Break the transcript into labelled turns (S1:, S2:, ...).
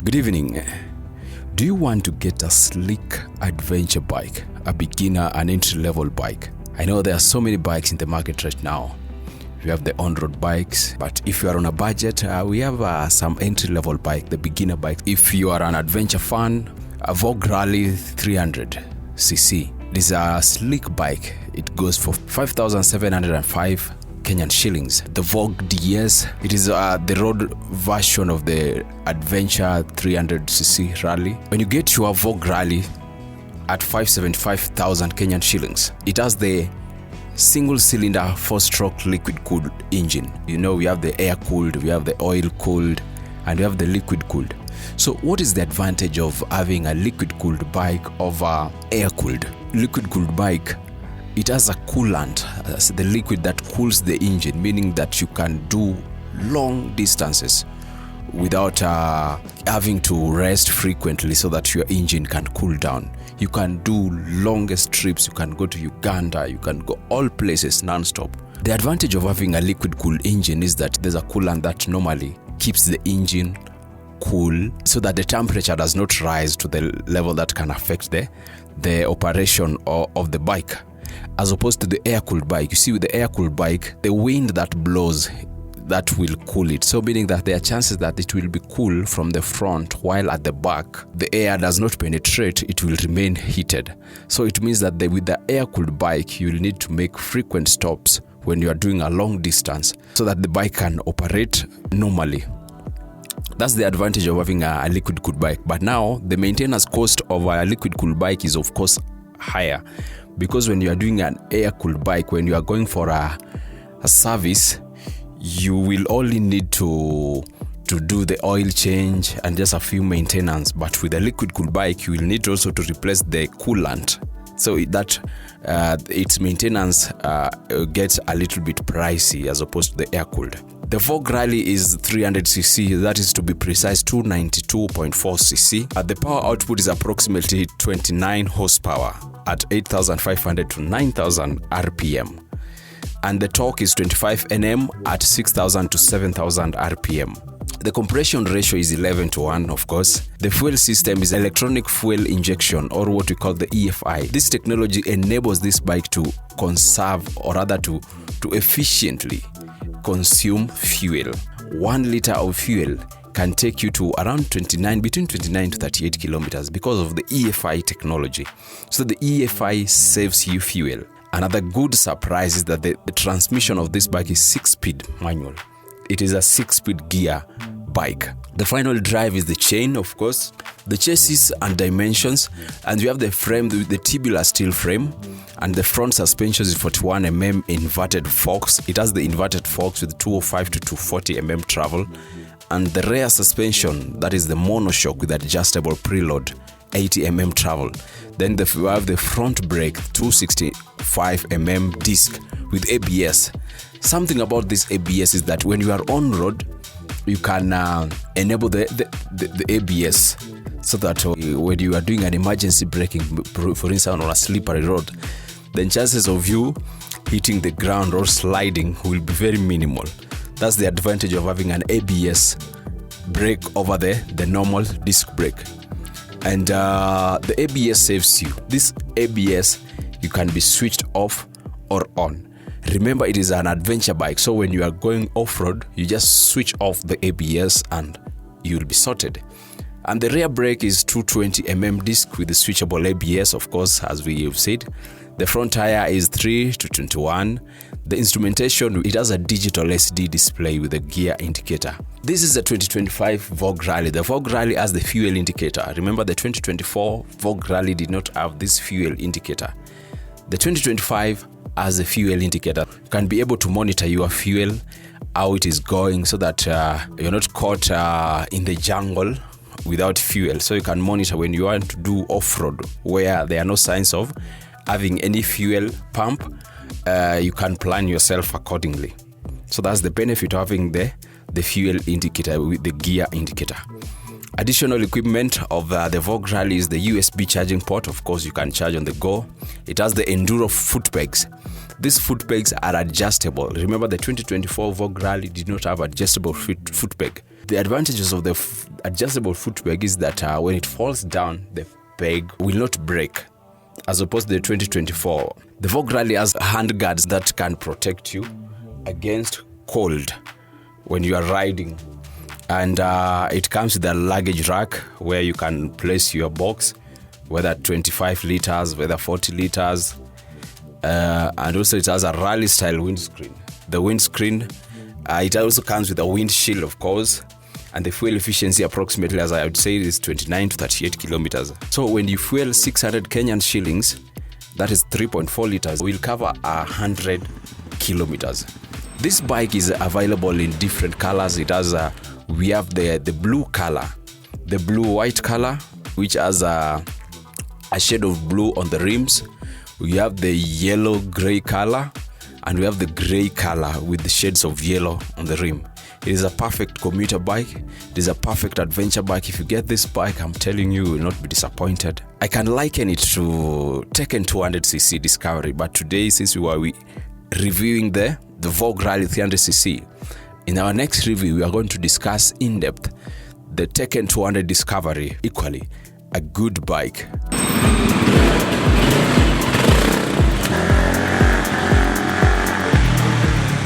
S1: Good evening. Do you want to get a sleek adventure bike, a beginner and entry-level bike? I know there are so many bikes in the market right now. We have the on-road bikes, but if you are on a budget, we have some entry-level bike, the beginner bike. If you are an adventure fan, a VOGE Rally 300cc. This is a sleek bike. It goes for 5,705 Kenyan shillings. The VOGE DS, it is the road version of the Adventure 300cc Rally. When you get your VOGE Rally at 575,000 Kenyan shillings, it has the single-cylinder 4-stroke liquid-cooled engine. You know, we have the air-cooled, we have the oil-cooled, and we have the liquid-cooled. So what is the advantage of having a liquid-cooled bike over air-cooled? Liquid-cooled bike, it has a coolant, the liquid that cools the engine, meaning that you can do long distances without having to rest frequently so that your engine can cool down. You can do longest trips, you can go to Uganda, you can go all places non-stop. The advantage of having a liquid-cooled engine is that there's a coolant that normally keeps the engine cool so that the temperature does not rise to the level that can affect the operation of the bike. As opposed to the air-cooled bike, you see with the air-cooled bike, the wind that blows, that will cool it. So meaning that there are chances that it will be cool from the front, while at the back, the air does not penetrate, it will remain heated. So it means that with the air-cooled bike, you will need to make frequent stops when you are doing a long distance so that the bike can operate normally. That's the advantage of having a liquid-cooled bike. But now, the maintenance cost of a liquid-cooled bike is of course higher, because when you are doing an air-cooled bike, when you are going for a service, you will only need to do the oil change and just a few maintenance. But with a liquid-cooled bike, you will need also to replace the coolant, so that its maintenance gets a little bit pricey as opposed to the air-cooled. The VOGE Rally is 300cc, that is to be precise 292.4cc. The power output is approximately 29 horsepower at 8,500 to 9,000 RPM. And the torque is 25 Nm at 6,000 to 7,000 RPM. The compression ratio is 11:1, of course. The fuel system is electronic fuel injection, or what we call the EFI. This technology enables this bike to conserve, or rather to efficiently consume fuel. 1 liter of fuel can take you to around between 29 to 38 kilometers because of the EFI technology. So the EFI saves you fuel. Another good surprise is that the transmission of this bike is 6-speed manual. It is a 6-speed gear bike. The final drive is the chain, of course, the chassis and dimensions, and we have the frame with the tubular steel frame, and the front suspension is 41 mm inverted forks. It has the inverted forks with 205 to 240 mm travel, and the rear suspension, that is the monoshock with adjustable preload, 80 mm travel. Then we have the front brake, 265 mm disc with ABS. Something about this ABS is that when you are on road, you can enable the ABS so that when you are doing an emergency braking, for instance on a slippery road, then chances of you hitting the ground or sliding will be very minimal. That's the advantage of having an ABS brake over the normal disc brake. And the ABS saves you. This ABS, you can be switched off or on. Remember, it is an adventure bike, so when you are going off-road, you just switch off the ABS and you'll be sorted. And the rear brake is 220 mm disc with the switchable ABS, of course, as we have said. The front tire is 3 to 21. The instrumentation, it has a digital SD display with a gear indicator. This is the 2025 VOGE Rally. The VOGE Rally has the fuel indicator. Remember, the 2024 VOGE Rally did not have this fuel indicator. The 2025 has a fuel indicator. You can be able to monitor your fuel, how it is going, so that you're not caught in the jungle without fuel. So you can monitor when you want to do off-road where there are no signs of having any fuel pump. You can plan yourself accordingly. So that's the benefit of having the fuel indicator with the gear indicator. Additional equipment of the VOGE Rally is the USB charging port. Of course, you can charge on the go. It has the Enduro foot pegs. These foot pegs are adjustable. Remember, the 2024 VOGE Rally did not have adjustable foot peg. The advantages of the adjustable foot peg is that when it falls down, the peg will not break, as opposed to the 2024. The VOGE Rally has hand guards that can protect you against cold when you are riding. And it comes with a luggage rack where you can place your box, whether 25 liters, whether 40 liters. And also it has a rally style windscreen. The windscreen, it also comes with a windshield, of course. And the fuel efficiency approximately, as I would say, is 29 to 38 kilometers. So when you fuel 600 Kenyan shillings, that is 3.4 liters, will cover 100 kilometers. This bike is available in different colors. It has we have the blue color, the blue-white color, which has a shade of blue on the rims. We have the yellow-gray color, and we have the gray color with the shades of yellow on the rim. It is a perfect commuter bike. It is a perfect adventure bike. If you get this bike, I'm telling you, you will not be disappointed. I can liken it to Tekken 200cc Discovery, but today, since we are reviewing the VOGE Rally 300cc, in our next review, we are going to discuss in depth the Tekken 200 Discovery, equally a good bike.